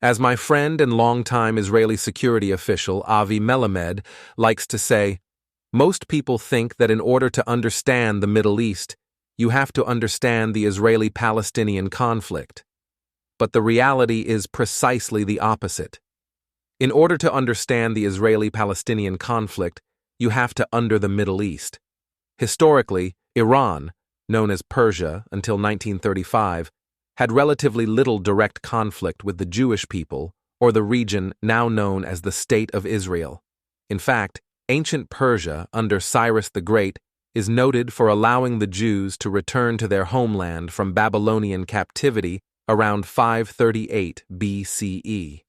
As my friend and longtime Israeli security official Avi Melamed likes to say, most people think that in order to understand the Middle East, you have to understand the Israeli-Palestinian conflict. But the reality is precisely the opposite. In order to understand the Israeli-Palestinian conflict, you have to under the Middle East. Historically, Iran, known as Persia until 1935, had relatively little direct conflict with the Jewish people or the region now known as the State of Israel. In fact, ancient Persia under Cyrus the Great is noted for allowing the Jews to return to their homeland from Babylonian captivity around 538 BCE.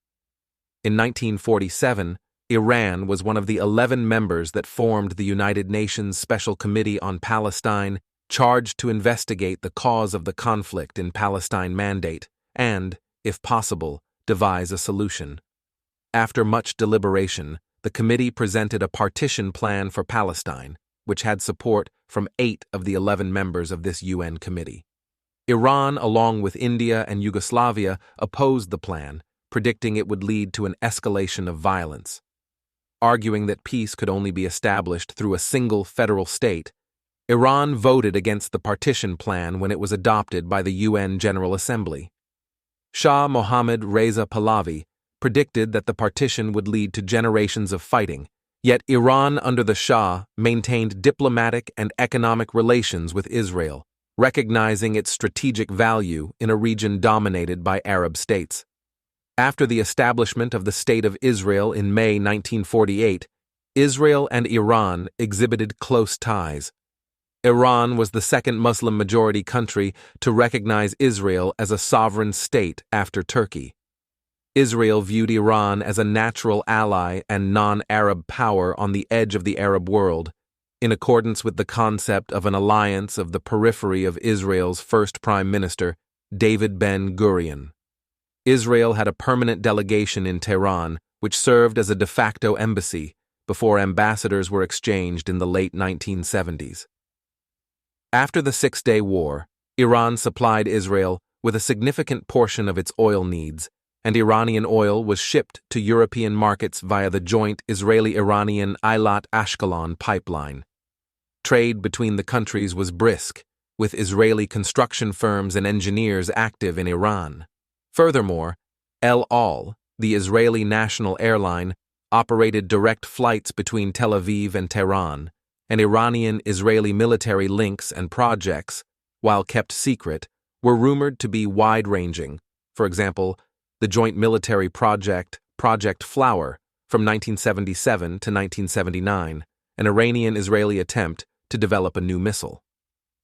In 1947, Iran was one of the 11 members that formed the United Nations Special Committee on Palestine, charged to investigate the cause of the conflict in Palestine Mandate and, if possible, devise a solution. After much deliberation, the committee presented a partition plan for Palestine, which had support from 8 of the 11 members of this UN committee. Iran, along with India and Yugoslavia, opposed the plan, predicting it would lead to an escalation of violence. Arguing that peace could only be established through a single federal state, Iran voted against the partition plan when it was adopted by the UN General Assembly. Shah Mohammad Reza Pahlavi predicted that the partition would lead to generations of fighting, yet Iran under the Shah maintained diplomatic and economic relations with Israel, recognizing its strategic value in a region dominated by Arab states. After the establishment of the State of Israel in May 1948, Israel and Iran exhibited close ties. Iran was the second Muslim-majority country to recognize Israel as a sovereign state after Turkey. Israel viewed Iran as a natural ally and non-Arab power on the edge of the Arab world, in accordance with the concept of an alliance of the periphery of Israel's first prime minister, David Ben-Gurion. Israel had a permanent delegation in Tehran, which served as a de facto embassy before ambassadors were exchanged in the late 1970s. After the Six-Day War, Iran supplied Israel with a significant portion of its oil needs, and Iranian oil was shipped to European markets via the joint Israeli-Iranian Eilat-Ashkelon pipeline. Trade between the countries was brisk, with Israeli construction firms and engineers active in Iran. Furthermore, El Al, the Israeli national airline, operated direct flights between Tel Aviv and Tehran, and Iranian-Israeli military links and projects, while kept secret, were rumored to be wide-ranging. For example, the joint military project, Project Flower, from 1977 to 1979, an Iranian-Israeli attempt to develop a new missile.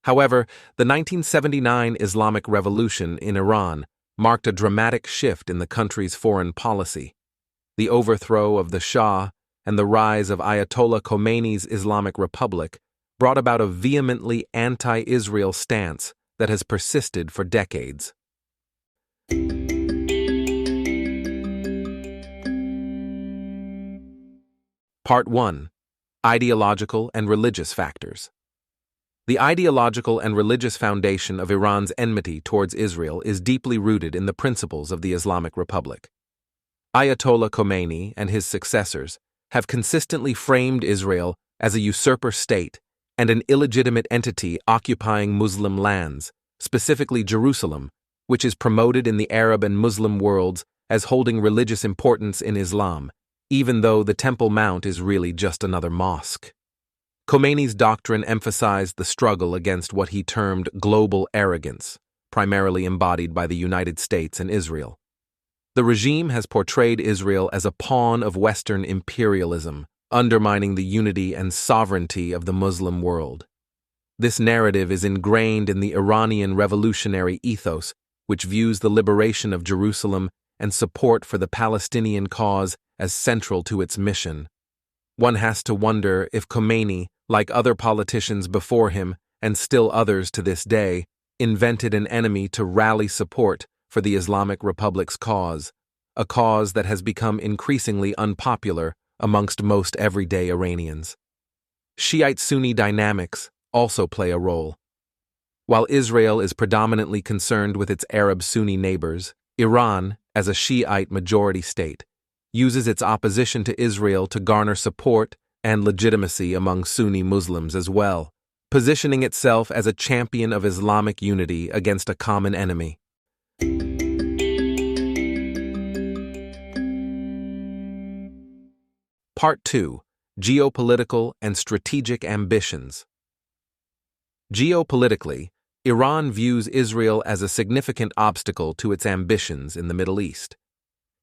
However, the 1979 Islamic Revolution in Iran marked a dramatic shift in the country's foreign policy. The overthrow of the Shah and the rise of Ayatollah Khomeini's Islamic Republic brought about a vehemently anti-Israel stance that has persisted for decades. Part 1. Ideological and Religious Factors. The ideological and religious foundation of Iran's enmity towards Israel is deeply rooted in the principles of the Islamic Republic. Ayatollah Khomeini and his successors have consistently framed Israel as a usurper state and an illegitimate entity occupying Muslim lands, specifically Jerusalem, which is promoted in the Arab and Muslim worlds as holding religious importance in Islam, even though the Temple Mount is really just another mosque. Khomeini's doctrine emphasized the struggle against what he termed global arrogance, primarily embodied by the United States and Israel. The regime has portrayed Israel as a pawn of Western imperialism, undermining the unity and sovereignty of the Muslim world. This narrative is ingrained in the Iranian revolutionary ethos, which views the liberation of Jerusalem and support for the Palestinian cause as central to its mission. One has to wonder if Khomeini, like other politicians before him, and still others to this day, invented an enemy to rally support for the Islamic Republic's cause, a cause that has become increasingly unpopular amongst most everyday Iranians. Shiite-Sunni dynamics also play a role. While Israel is predominantly concerned with its Arab Sunni neighbors, Iran, as a Shiite majority state, uses its opposition to Israel to garner support and legitimacy among Sunni Muslims as well, positioning itself as a champion of Islamic unity against a common enemy. Part 2. Geopolitical and Strategic Ambitions. Geopolitically, Iran views Israel as a significant obstacle to its ambitions in the Middle East.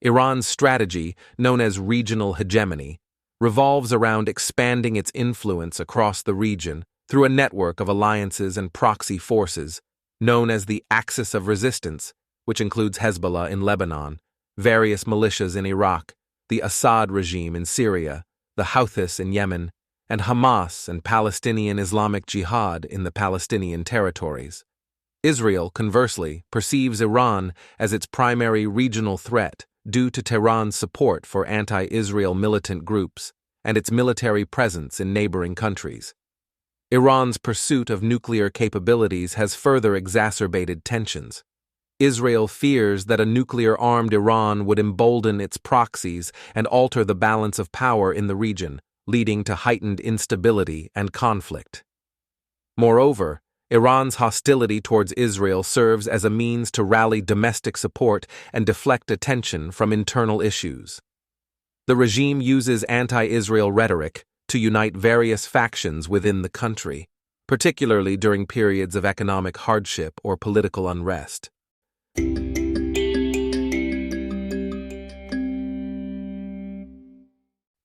Iran's strategy, known as regional hegemony, revolves around expanding its influence across the region through a network of alliances and proxy forces, known as the Axis of Resistance, which includes Hezbollah in Lebanon, various militias in Iraq, the Assad regime in Syria, the Houthis in Yemen, and Hamas and Palestinian Islamic Jihad in the Palestinian territories. Israel, conversely, perceives Iran as its primary regional threat due to Tehran's support for anti-Israel militant groups and its military presence in neighboring countries. Iran's pursuit of nuclear capabilities has further exacerbated tensions. Israel fears that a nuclear-armed Iran would embolden its proxies and alter the balance of power in the region, leading to heightened instability and conflict. Moreover, Iran's hostility towards Israel serves as a means to rally domestic support and deflect attention from internal issues. The regime uses anti-Israel rhetoric to unite various factions within the country, particularly during periods of economic hardship or political unrest.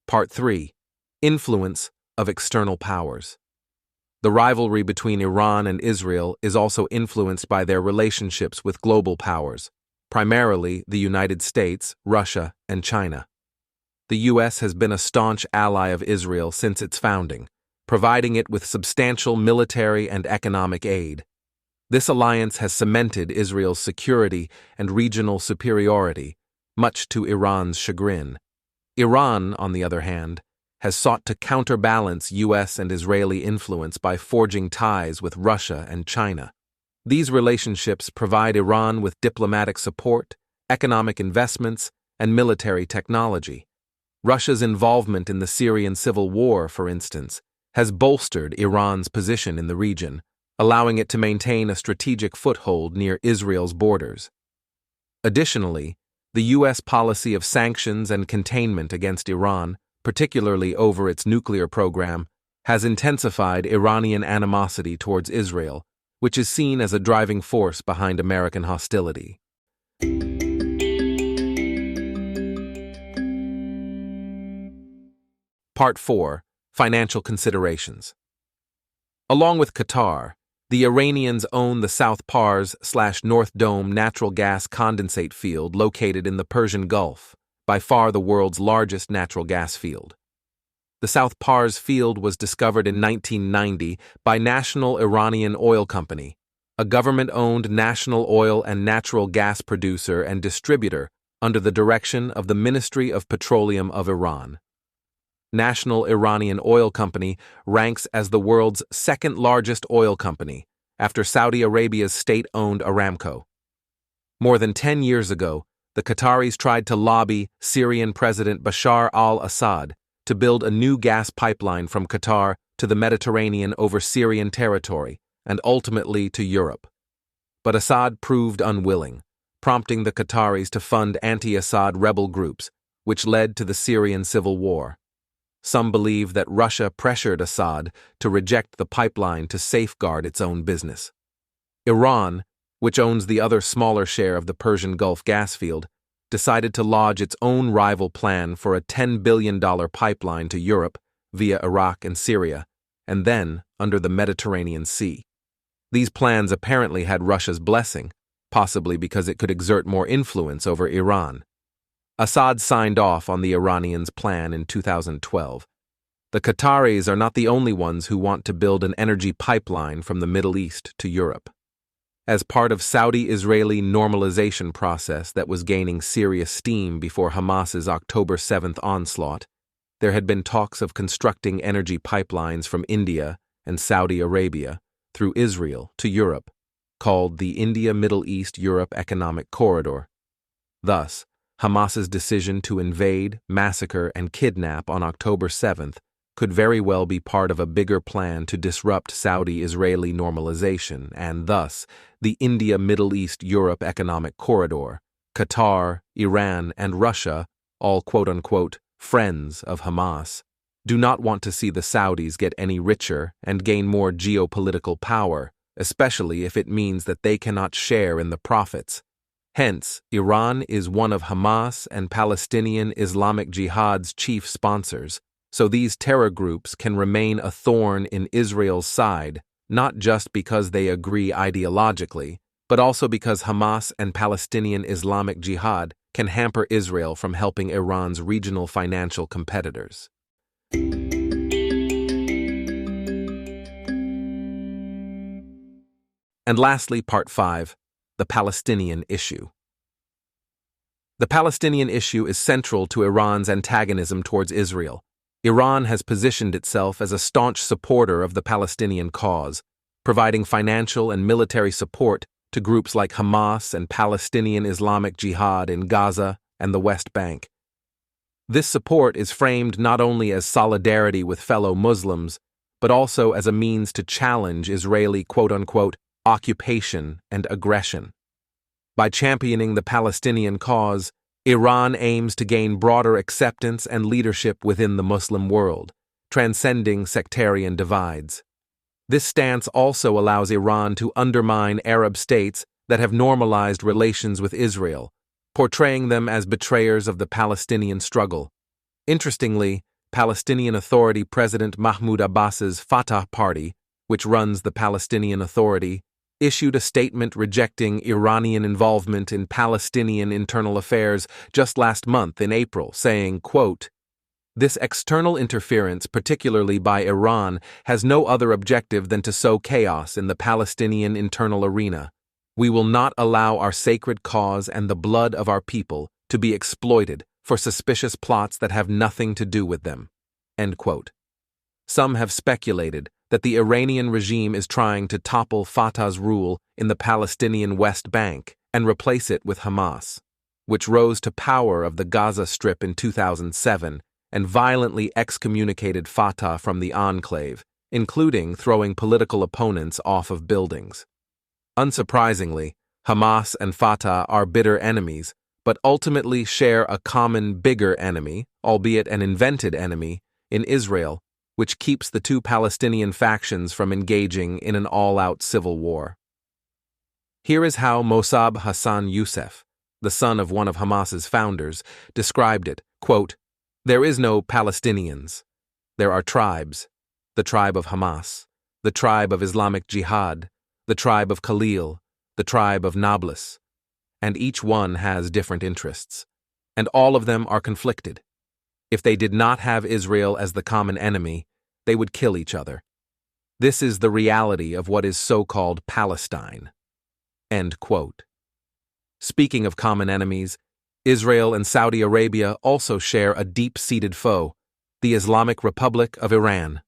Part 3. Influence of External Powers. The rivalry between Iran and Israel is also influenced by their relationships with global powers, primarily the United States, Russia, and China. The U.S. has been a staunch ally of Israel since its founding, providing it with substantial military and economic aid. This alliance has cemented Israel's security and regional superiority, much to Iran's chagrin. Iran, on the other hand, has sought to counterbalance U.S. and Israeli influence by forging ties with Russia and China. These relationships provide Iran with diplomatic support, economic investments, and military technology. Russia's involvement in the Syrian civil war, for instance, has bolstered Iran's position in the region, allowing it to maintain a strategic foothold near Israel's borders. Additionally, the U.S. policy of sanctions and containment against Iran, particularly over its nuclear program, has intensified Iranian animosity towards Israel, which is seen as a driving force behind American hostility. Part 4. Financial Considerations. Along with Qatar, the Iranians own the South Pars/North Dome natural gas condensate field located in the Persian Gulf, by far the world's largest natural gas field. The South Pars field was discovered in 1990 by National Iranian Oil Company, a government-owned national oil and natural gas producer and distributor under the direction of the Ministry of Petroleum of Iran. National Iranian Oil Company ranks as the world's second-largest oil company, after Saudi Arabia's state-owned Aramco. More than 10 years ago, the Qataris tried to lobby Syrian President Bashar al-Assad to build a new gas pipeline from Qatar to the Mediterranean over Syrian territory and ultimately to Europe. But Assad proved unwilling, prompting the Qataris to fund anti-Assad rebel groups, which led to the Syrian civil war. Some believe that Russia pressured Assad to reject the pipeline to safeguard its own business. Iran, which owns the other smaller share of the Persian Gulf gas field, decided to lodge its own rival plan for a $10 billion pipeline to Europe via Iraq and Syria, and then under the Mediterranean Sea. These plans apparently had Russia's blessing, possibly because it could exert more influence over Iran. Assad signed off on the Iranians' plan in 2012. The Qataris are not the only ones who want to build an energy pipeline from the Middle East to Europe. As part of Saudi-Israeli normalization process that was gaining serious steam before Hamas's October 7th onslaught, there had been talks of constructing energy pipelines from India and Saudi Arabia through Israel to Europe, called the India-Middle East-Europe Economic Corridor. Thus, Hamas's decision to invade, massacre, and kidnap on October 7th could very well be part of a bigger plan to disrupt Saudi-Israeli normalization and, thus, the India-Middle East-Europe economic corridor. Qatar, Iran, and Russia, all quote-unquote friends of Hamas, do not want to see the Saudis get any richer and gain more geopolitical power, especially if it means that they cannot share in the profits. Hence, Iran is one of Hamas and Palestinian Islamic Jihad's chief sponsors, so these terror groups can remain a thorn in Israel's side, not just because they agree ideologically, but also because Hamas and Palestinian Islamic Jihad can hamper Israel from helping Iran's regional financial competitors. And lastly, Part 5, the Palestinian issue. The Palestinian issue is central to Iran's antagonism towards Israel. Iran has positioned itself as a staunch supporter of the Palestinian cause, providing financial and military support to groups like Hamas and Palestinian Islamic Jihad in Gaza and the West Bank. This support is framed not only as solidarity with fellow Muslims, but also as a means to challenge Israeli quote-unquote occupation and aggression. By championing the Palestinian cause, Iran aims to gain broader acceptance and leadership within the Muslim world, transcending sectarian divides. This stance also allows Iran to undermine Arab states that have normalized relations with Israel, portraying them as betrayers of the Palestinian struggle. Interestingly, Palestinian Authority President Mahmoud Abbas's Fatah Party, which runs the Palestinian Authority, issued a statement rejecting Iranian involvement in Palestinian internal affairs just last month in April, saying, quote, "This external interference, particularly by Iran, has no other objective than to sow chaos in the Palestinian internal arena. We will not allow our sacred cause and the blood of our people to be exploited for suspicious plots that have nothing to do with them." End quote. Some have speculated that the Iranian regime is trying to topple Fatah's rule in the Palestinian West Bank and replace it with Hamas, which rose to power of the Gaza Strip in 2007 and violently excommunicated Fatah from the enclave, including throwing political opponents off of buildings. Unsurprisingly, Hamas and Fatah are bitter enemies, but ultimately share a common bigger enemy, albeit an invented enemy, in Israel, which keeps the two Palestinian factions from engaging in an all-out civil war. Here is how Mossab Hassan Youssef, the son of one of Hamas's founders, described it, quote, "There is no Palestinians. There are tribes, the tribe of Hamas, the tribe of Islamic Jihad, the tribe of Khalil, the tribe of Nablus, and each one has different interests, and all of them are conflicted. If they did not have Israel as the common enemy, they would kill each other. This is the reality of what is so-called Palestine." End quote. Speaking of common enemies, Israel and Saudi Arabia also share a deep-seated foe, the Islamic Republic of Iran.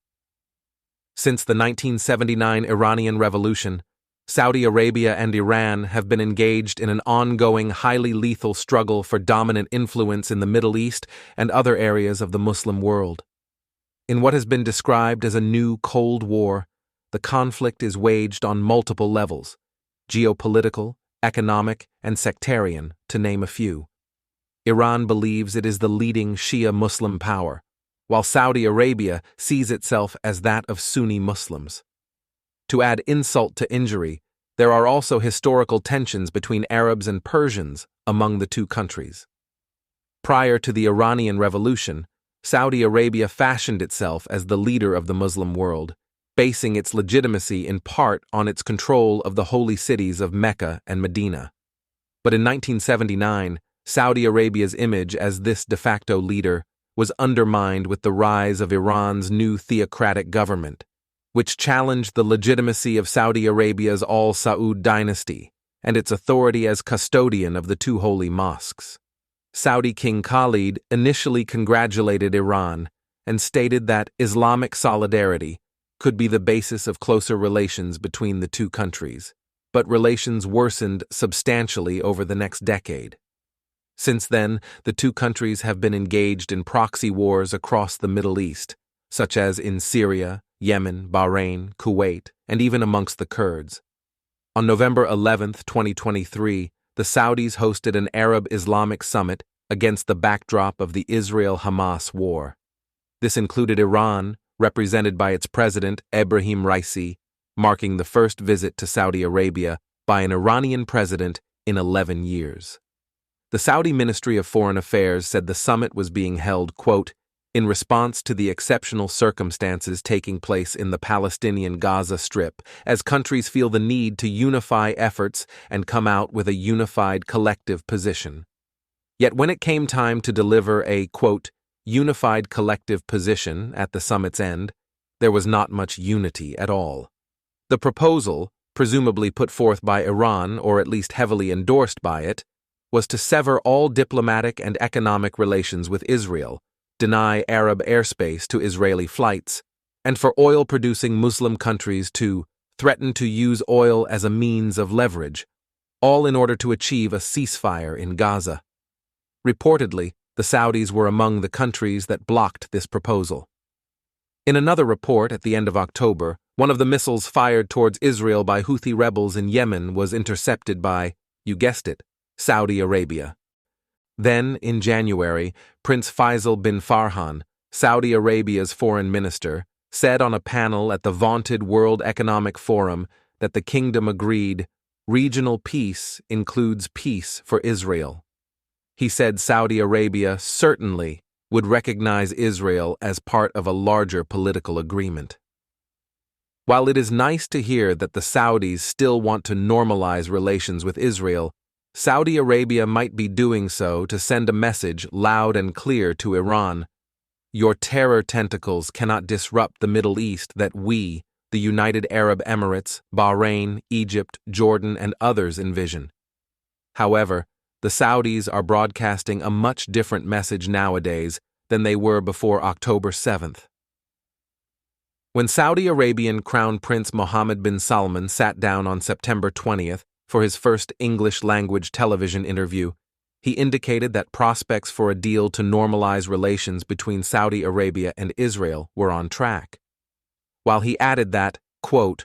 Since the 1979 Iranian Revolution, Saudi Arabia and Iran have been engaged in an ongoing, highly lethal struggle for dominant influence in the Middle East and other areas of the Muslim world. In what has been described as a new Cold War, the conflict is waged on multiple levels: geopolitical, economic, and sectarian, to name a few. Iran believes it is the leading Shia Muslim power, while Saudi Arabia sees itself as that of Sunni Muslims. To add insult to injury, there are also historical tensions between Arabs and Persians among the two countries. Prior to the Iranian Revolution, Saudi Arabia fashioned itself as the leader of the Muslim world, basing its legitimacy in part on its control of the holy cities of Mecca and Medina. But in 1979, Saudi Arabia's image as this de facto leader was undermined with the rise of Iran's new theocratic government, which challenged the legitimacy of Saudi Arabia's Al Saud dynasty and its authority as custodian of the two holy mosques. Saudi King Khalid initially congratulated Iran and stated that Islamic solidarity could be the basis of closer relations between the two countries, but relations worsened substantially over the next decade. Since then, the two countries have been engaged in proxy wars across the Middle East, such as in Syria, Yemen, Bahrain, Kuwait, and even amongst the Kurds. On November 11, 2023, the Saudis hosted an Arab Islamic summit against the backdrop of the Israel-Hamas war. This included Iran, represented by its president Ebrahim Raisi, marking the first visit to Saudi Arabia by an Iranian president in 11 years. The Saudi Ministry of Foreign Affairs said the summit was being held, quote, in response to the exceptional circumstances taking place in the Palestinian Gaza Strip, as countries feel the need to unify efforts and come out with a unified collective position. Yet when it came time to deliver a, quote, unified collective position at the summit's end, there was not much unity at all. The proposal, presumably put forth by Iran or at least heavily endorsed by it, was to sever all diplomatic and economic relations with Israel, deny Arab airspace to Israeli flights, and for oil-producing Muslim countries to threaten to use oil as a means of leverage, all in order to achieve a ceasefire in Gaza. Reportedly, the Saudis were among the countries that blocked this proposal. In another report at the end of October, one of the missiles fired towards Israel by Houthi rebels in Yemen was intercepted by, you guessed it, Saudi Arabia. Then, in January, Prince Faisal bin Farhan, Saudi Arabia's foreign minister, said on a panel at the vaunted World Economic Forum that the kingdom agreed, regional peace includes peace for Israel. He said Saudi Arabia certainly would recognize Israel as part of a larger political agreement. While it is nice to hear that the Saudis still want to normalize relations with Israel, Saudi Arabia might be doing so to send a message loud and clear to Iran. Your terror tentacles cannot disrupt the Middle East that we, the United Arab Emirates, Bahrain, Egypt, Jordan, and others envision. However, the Saudis are broadcasting a much different message nowadays than they were before October 7th. When Saudi Arabian Crown Prince Mohammed bin Salman sat down on September 20th for his first English-language television interview, he indicated that prospects for a deal to normalize relations between Saudi Arabia and Israel were on track. While he added that, quote,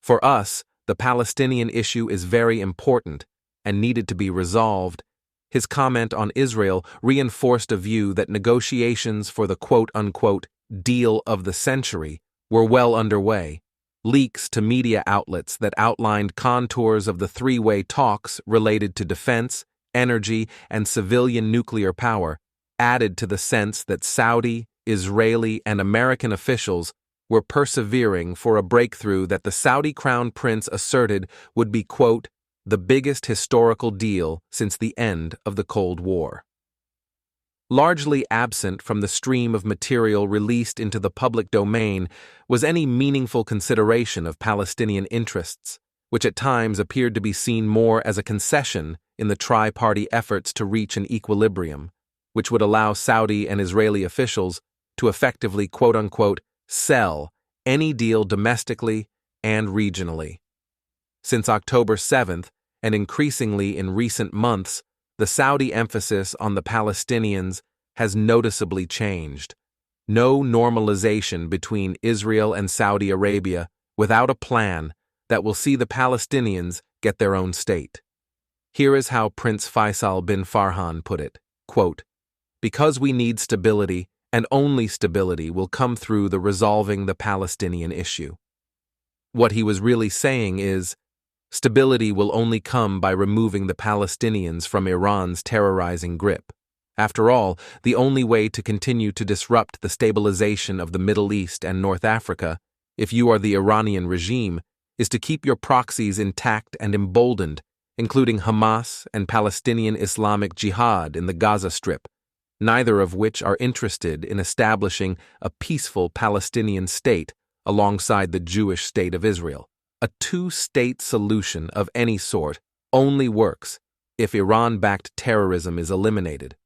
for us, the Palestinian issue is very important and needed to be resolved, his comment on Israel reinforced a view that negotiations for the quote-unquote deal of the century were well underway. Leaks to media outlets that outlined contours of the three-way talks related to defense, energy, and civilian nuclear power added to the sense that Saudi, Israeli, and American officials were persevering for a breakthrough that the Saudi Crown Prince asserted would be, quote, the biggest historical deal since the end of the Cold War. Largely absent from the stream of material released into the public domain was any meaningful consideration of Palestinian interests, which at times appeared to be seen more as a concession in the tri-party efforts to reach an equilibrium, which would allow Saudi and Israeli officials to effectively, quote-unquote, sell any deal domestically and regionally. Since October 7th, and increasingly in recent months, the Saudi emphasis on the Palestinians has noticeably changed. No normalization between Israel and Saudi Arabia without a plan that will see the Palestinians get their own state. Here is how Prince Faisal bin Farhan put it, quote, because we need stability, and only stability will come through the resolving the Palestinian issue. What he was really saying is, stability will only come by removing the Palestinians from Iran's terrorizing grip. After all, the only way to continue to disrupt the stabilization of the Middle East and North Africa, if you are the Iranian regime, is to keep your proxies intact and emboldened, including Hamas and Palestinian Islamic Jihad in the Gaza Strip, neither of which are interested in establishing a peaceful Palestinian state alongside the Jewish state of Israel. A two-state solution of any sort only works if Iran-backed terrorism is eliminated,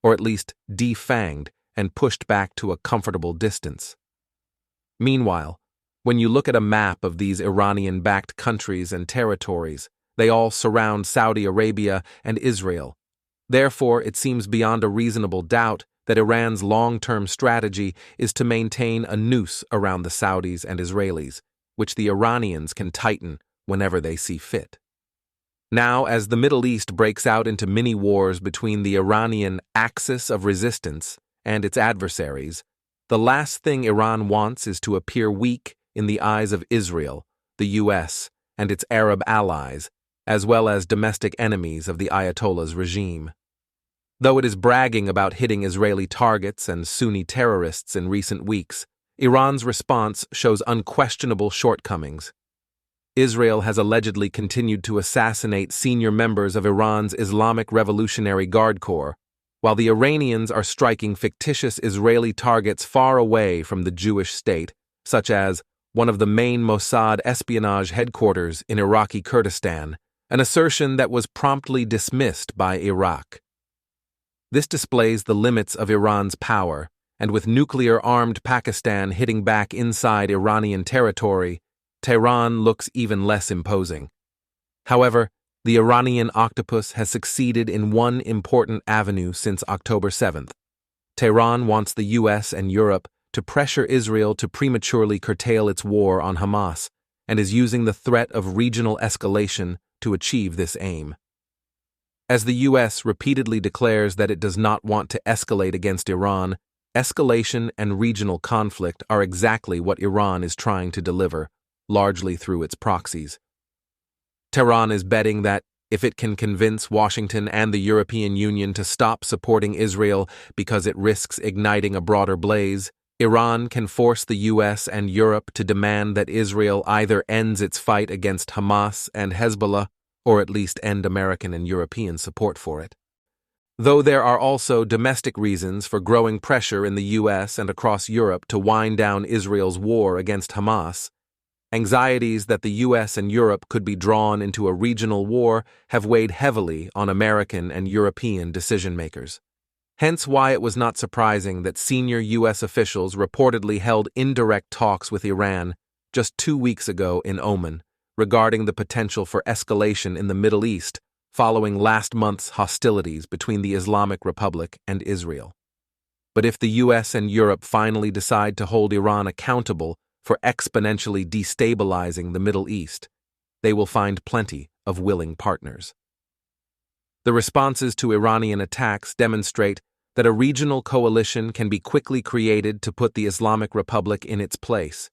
or at least defanged and pushed back to a comfortable distance. Meanwhile, when you look at a map of these Iranian-backed countries and territories, they all surround Saudi Arabia and Israel. Therefore, it seems beyond a reasonable doubt that Iran's long-term strategy is to maintain a noose around the Saudis and Israelis, which the Iranians can tighten whenever they see fit. Now, as the Middle East breaks out into mini-wars between the Iranian axis of resistance and its adversaries, the last thing Iran wants is to appear weak in the eyes of Israel, the U.S., and its Arab allies, as well as domestic enemies of the Ayatollah's regime. Though it is bragging about hitting Israeli targets and Sunni terrorists in recent weeks, Iran's response shows unquestionable shortcomings. Israel has allegedly continued to assassinate senior members of Iran's Islamic Revolutionary Guard Corps, while the Iranians are striking fictitious Israeli targets far away from the Jewish state, such as one of the main Mossad espionage headquarters in Iraqi Kurdistan, an assertion that was promptly dismissed by Iraq. This displays the limits of Iran's power, and with nuclear-armed Pakistan hitting back inside Iranian territory, Tehran looks even less imposing. However, the Iranian octopus has succeeded in one important avenue since October 7th. Tehran wants the US and Europe to pressure Israel to prematurely curtail its war on Hamas, and is using the threat of regional escalation to achieve this aim. As the U.S. repeatedly declares that it does not want to escalate against Iran, escalation and regional conflict are exactly what Iran is trying to deliver, largely through its proxies. Tehran is betting that if it can convince Washington and the European Union to stop supporting Israel because it risks igniting a broader blaze, Iran can force the U.S. and Europe to demand that Israel either ends its fight against Hamas and Hezbollah, or at least end American and European support for it. Though there are also domestic reasons for growing pressure in the U.S. and across Europe to wind down Israel's war against Hamas, anxieties that the U.S. and Europe could be drawn into a regional war have weighed heavily on American and European decision-makers. Hence why it was not surprising that senior U.S. officials reportedly held indirect talks with Iran just 2 weeks ago in Oman, regarding the potential for escalation in the Middle East following last month's hostilities between the Islamic Republic and Israel. But if the U.S. and Europe finally decide to hold Iran accountable for exponentially destabilizing the Middle East, they will find plenty of willing partners. The responses to Iranian attacks demonstrate that a regional coalition can be quickly created to put the Islamic Republic in its place.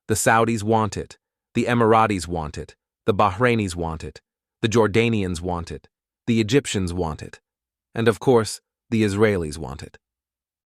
The Saudis want it. The Emiratis want it, the Bahrainis want it, the Jordanians want it, the Egyptians want it, and of course, the Israelis want it.